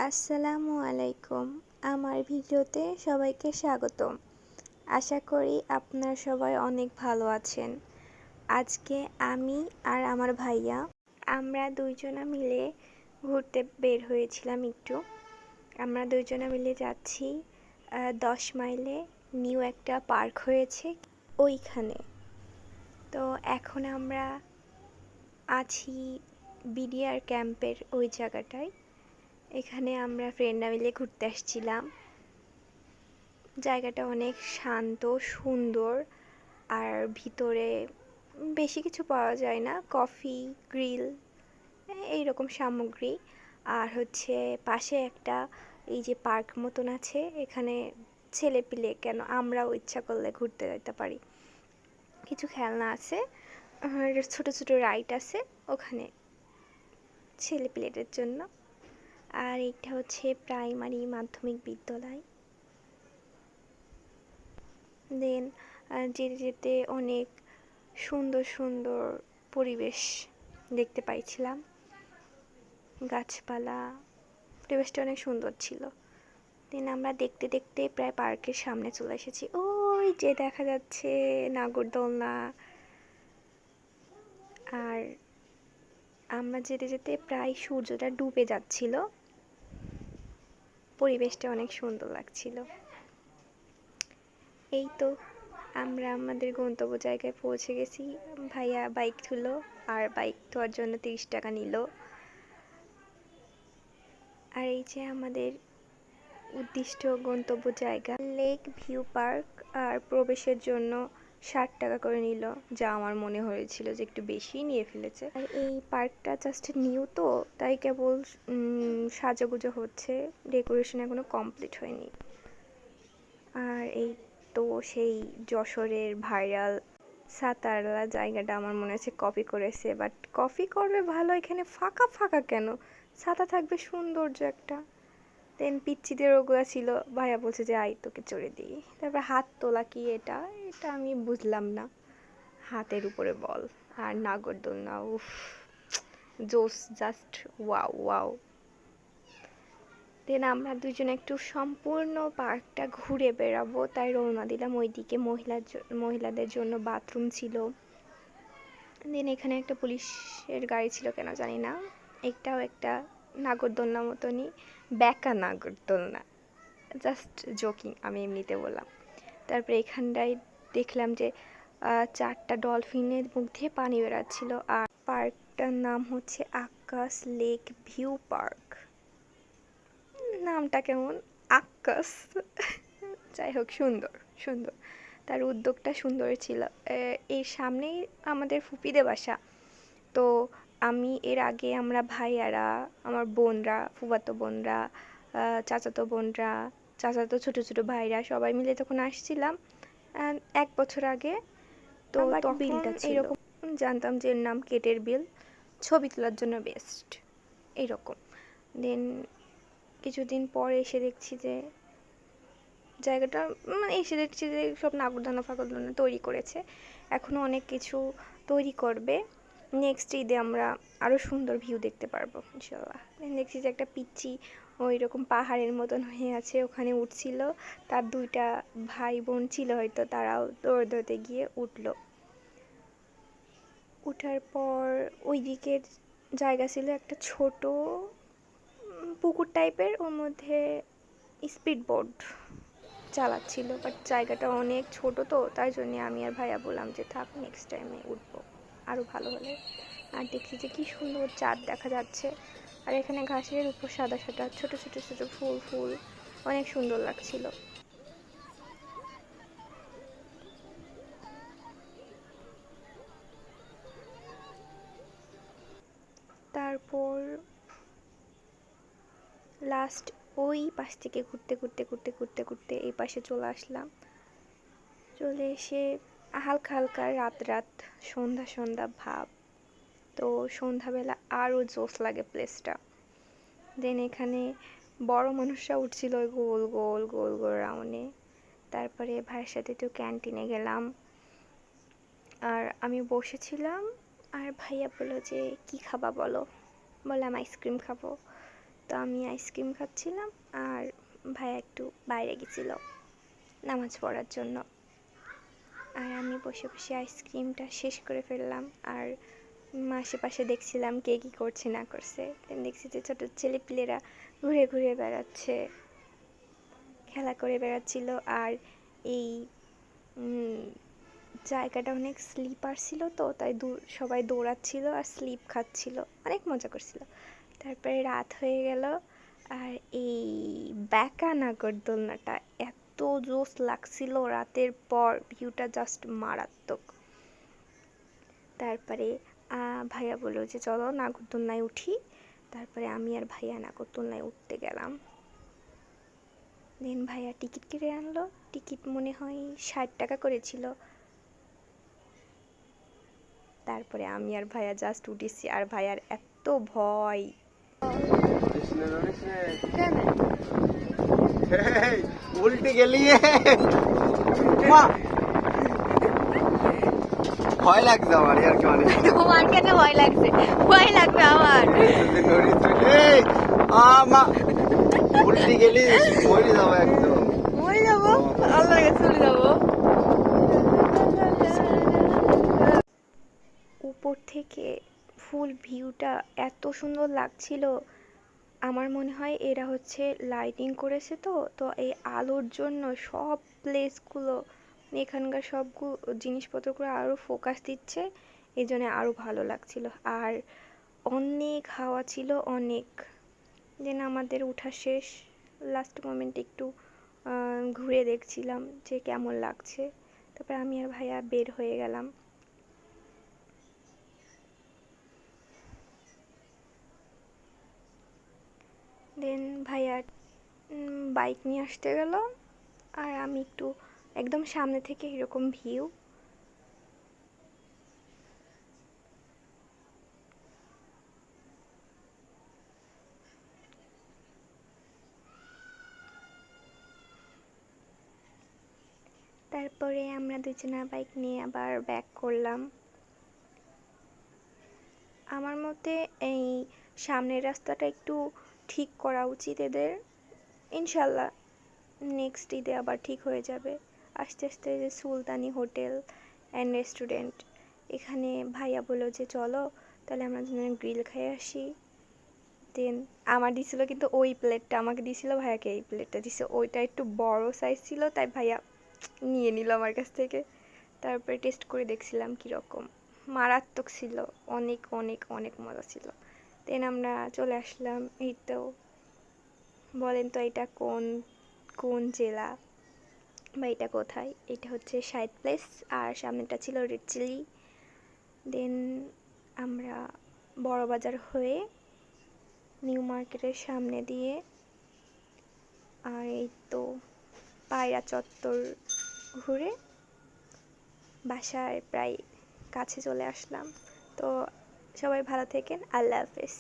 আসসালামু আলাইকুম। আমার ভিডিওতে সবাইকে স্বাগতম। আশা করি আপনারা সবাই অনেক ভালো আছেন। আজকে আমি আর আমার ভাইয়া আমরা দুইজনা মিলে ঘুরতে বের হয়েছিলাম একটু। আমরা দুইজনা মিলে যাচ্ছি 10 মাইলে নিউ একটা পার্ক হয়েছে ওইখানে। তো এখন আমরা আছি বিডিআর ক্যাম্পের ওই জায়গাটায়। এখানে আমরা ফ্রেন্ডরা মিলে ঘুরতে আসছিলাম। জায়গাটা অনেক শান্ত সুন্দর, আর ভিতরে বেশি কিছু পাওয়া যায় না, কফি, গ্রিল এইরকম সামগ্রী। আর হচ্ছে পাশে একটা এই যে পার্ক মতন আছে, এখানে ছেলেপিলে কেন আমরাও ইচ্ছা করলে ঘুরতে যেতে পারি। কিছু খেলনা আছে আর ছোট ছোট রাইড আছে ওখানে ছেলেপিলেদের জন্য। আর এটা হচ্ছে প্রাইমারি মাধ্যমিক বিদ্যালয়। দেন যেতে যেতে অনেক সুন্দর সুন্দর পরিবেশ দেখতে পাইছিলাম, গাছপালা, পরিবেশটা অনেক সুন্দর ছিল। দেন আমরা দেখতে দেখতে প্রায় পার্কের সামনে চলে এসেছি। ওই যে দেখা যাচ্ছে নাগরদোলনা। আর আমরা যেতে যেতে প্রায় সূর্যটা ডুবে যাচ্ছিল, পরিবেশটা অনেক সুন্দর লাগছিল। এই তো আমরা আমাদের গন্তব্য জায়গায় পৌঁছে গেছি। ভাইয়া বাইক ধুলো, আর বাইক ধোয়ার জন্য 30 টাকা নিল। আর এই যে আমাদের উদ্দিষ্ট গন্তব্য জায়গা লেক ভিউ পার্ক, আর প্রবেশের জন্য 60 টাকা করে নিল, যা আমার মনে হয়েছিল যে একটু বেশি নিয়ে ফেলেছে। আর এই পার্কটা জাস্ট নিউ তো, তাই কেবল সাজাগুজো হচ্ছে, ডেকোরেশন এখনো কমপ্লিট হয়নি। আর এই তো সেই যশোরের ভাইরাল সাতারলা জায়গাটা আমার মনে হচ্ছে কপি করেছে, বাট কপি করবে ভালো, এখানে ফাঁকা ফাঁকা কেন, ছাতা থাকবে, সৌন্দর্য একটা। দেন পিচ্চিদের ওগুলা ছিল, ভাইয়া বলছে যে আই তোকে চড়ে দিই। তারপর হাত তোলা কি এটা এটা আমি বুঝলাম না, হাতের উপরে বল। আর নাগরদোলনা, উফ জোস, জাস্ট ওয়াও ওয়াও। দেন আমরা দুজনে একটু সম্পূর্ণ পার্কটা ঘুরে বেড়াবো, তাই রওনা দিলাম ওইদিকে। মহিলাদের জন্য বাথরুম ছিল। দেন এখানে একটা পুলিশের গাড়ি ছিল কেন জানি না, একটাও একটা নাগরদোলনা মতনই, ব্যাকা নাগরদোলনা, জাস্ট জোকিং, আমি এমনিতে বললাম। তারপরে এখানটায় দেখলাম যে 4টা ডলফিনের মুখ দিয়ে পানি বেরাচ্ছিল। আর পার্কটার নাম হচ্ছে আকাশ লেক ভিউ পার্ক। নামটা কেমন, আকাশ, যাই হোক সুন্দর সুন্দর, তার উদ্যোগটা সুন্দর ছিল। এর সামনেই আমাদের ফুপিদের বাসা। তো আমি এর আগে আমরা ভাইয়ারা, আমার বোনরা, ফুফাতো বোনরা, চাচাতো বোনরা, চাচাতো ছোট ছোট ভাইরা সবাই মিলে তখন আসছিলাম 1 বছর আগে। তো তখন এরকম জানতাম যে এর নাম কেটের বিল, ছবি তোলার জন্য বেস্ট এইরকম। দেন কিছুদিন পরে এসে দেখছি যে জায়গাটা, এসে দেখছি যে সব নাগরদোলনা ফাগরদোলনা তৈরি করেছে, এখনও অনেক কিছু তৈরি করবে। নেক্সট ঈদে আমরা আরও সুন্দর ভিউ দেখতে পারবো ইনশাল্লাহ। দেখছি যে একটা পিচ্চি ওই রকম পাহাড়ের মতন হয়ে আছে, ওখানে উঠছিল, তার 2টা ভাই বোন ছিল হয়তো, তারাও দৌড় দৌড়তে গিয়ে উঠলো। উঠার পর ওই দিকের জায়গা ছিল একটা ছোট পুকুর টাইপের, ওর মধ্যে স্পিড বোট চালাচ্ছিল, বাট জায়গাটা অনেক ছোট তো, তাই জন্য আমি আর ভাইয়া বললাম যে থাক, নেক্সট টাইমে উঠবো আরও ভালো হলে। আর দেখছি যে কি সুন্দর চাঁদ দেখা যাচ্ছে, আর এখানে ঘাসের উপর সাদা সাদা ছোট ছোট ছোট ফুল ফুল, অনেক সুন্দর লাগছিল। তারপর লাস্ট ওই পাশ থেকে ঘুরতে ঘুরতে ঘুরতে ঘুরতে ঘুরতে এই পাশে চলে আসলাম। চলে এসে হালকা হালকা রাত রাত সন্ধ্যা সন্ধ্যা ভাব, তো সন্ধ্যাবেলা আরও জোস লাগে প্লেসটা। দেন এখানে বড় মানুষরা উঠছিল ওই গোল গোল গোল গোল রাউন্ডে। তারপরে ভাইয়ের সাথে একটু ক্যান্টিনে গেলাম, আর আমি বসেছিলাম, আর ভাইয়া বললো যে কি খাবা বলো, বললাম আইসক্রিম খাবো। তো আমি আইসক্রিম খাচ্ছিলাম আর ভাইয়া একটু বাইরে গেছিল নামাজ পড়ার জন্য। আর আমি বসে বসে আইসক্রিমটা শেষ করে ফেললাম আর আশেপাশে দেখছিলাম কে কী করছে না করছে। দেখছি যে ছোটো ছেলেপিলেরা ঘুরে ঘুরে বেড়াচ্ছে, খেলা করে বেড়াচ্ছিল। আর এই জায়গাটা অনেক স্লিপার ছিল, তো তাই সবাই দৌড়াচ্ছিল আর স্লিপ খাচ্ছিল, অনেক মজা করছিল। তারপরে রাত হয়ে গেল আর এই ব্যাকা নাগরদোলনাটা এত জোস লাগছিল রাতের পর, ভিউটা জাস্ট মারাত্মক। তারপরে ভাইয়া বললো যে চলো নাগরদোলনায় উঠি। তারপরে আমি আর ভাইয়া নাগরদোলনায় উঠতে গেলাম। দেন ভাইয়া টিকিট কেটে আনলো। টিকিট মনে হয় 60 টাকা করেছিল। তারপরে আমি আর ভাইয়া জাস্ট উঠেছি আর ভাইয়ার এত ভয়। উল্টে গেলিয়ে ভয় লাগছে আমার, আর কি মানে তোমার কেন ভয় লাগছে? ভয় লাগবে আমার। উল্টে গেলি মরে যাবো, একদম মরে যাবো, আল্লাহর কাছে চলে যাবো। উপর থেকে ফুল ভিউটা এত সুন্দর লাগছিল। আমার মনে হয় এরা হচ্ছে লাইটিং করেছে, তো তো এই আলোর জন্য সব প্লেসগুলো, এখানকার সব জিনিসপত্রগুলো আরও ফোকাস দিচ্ছে, এই জন্য আরও ভালো লাগছিল। আর অনেক হাওয়া ছিল, অনেক। দেন আমাদের উঠা শেষ। লাস্ট মোমেন্টে একটু ঘুরে দেখছিলাম যে কেমন লাগছে। তারপর আমি আর ভাইয়া বের হয়ে গেলাম। দেন ভাইয়া বাইক নিয়ে আসতে গেল আর আমি একটু একদম সামনে থেকে এরকম ভিউ। তারপরে আমরা দুজনা বাইক নিয়ে আবার ব্যাক করলাম। আমার মতে এই সামনের রাস্তাটা একটু ঠিক করা উচিত এদের। ইনশাল্লাহ নেক্সট ঈদে আবার ঠিক হয়ে যাবে। আস্তে আস্তে যে সুলতানি হোটেল অ্যান্ড রেস্টুরেন্ট, এখানে ভাইয়া বললো যে চলো তাহলে আমরা দুজনে গ্রিল খেয়ে আসি। দেন আমার দিছিল কিন্তু ওই প্লেটটা, আমাকে দিছিল, ভাইয়াকে এই প্লেটটা দিছে। ওইটা একটু বড় সাইজ ছিল, তাই ভাইয়া নিয়ে নিল আমার কাছ থেকে। তারপরে টেস্ট করে দেখছিলাম কীরকম, মারাত্মক ছিল, অনেক অনেক অনেক মজা ছিল। দেন আমরা চলে আসলাম। এই তো বলেন তো এটা কোন কোন জেলা বা এটা কোথায়? এটা হচ্ছে সাইদ প্লেস আর সামনেটা ছিল রেড চিলি। দেন আমরা বড় বাজার হয়ে নিউ মার্কেটের সামনে দিয়ে আর এই তো পায়রা চত্বর ঘুরে বাসায় প্রায় কাছে চলে আসলাম। তো সবাই ভালো থেকেন, আল্লাহ হাফেজ।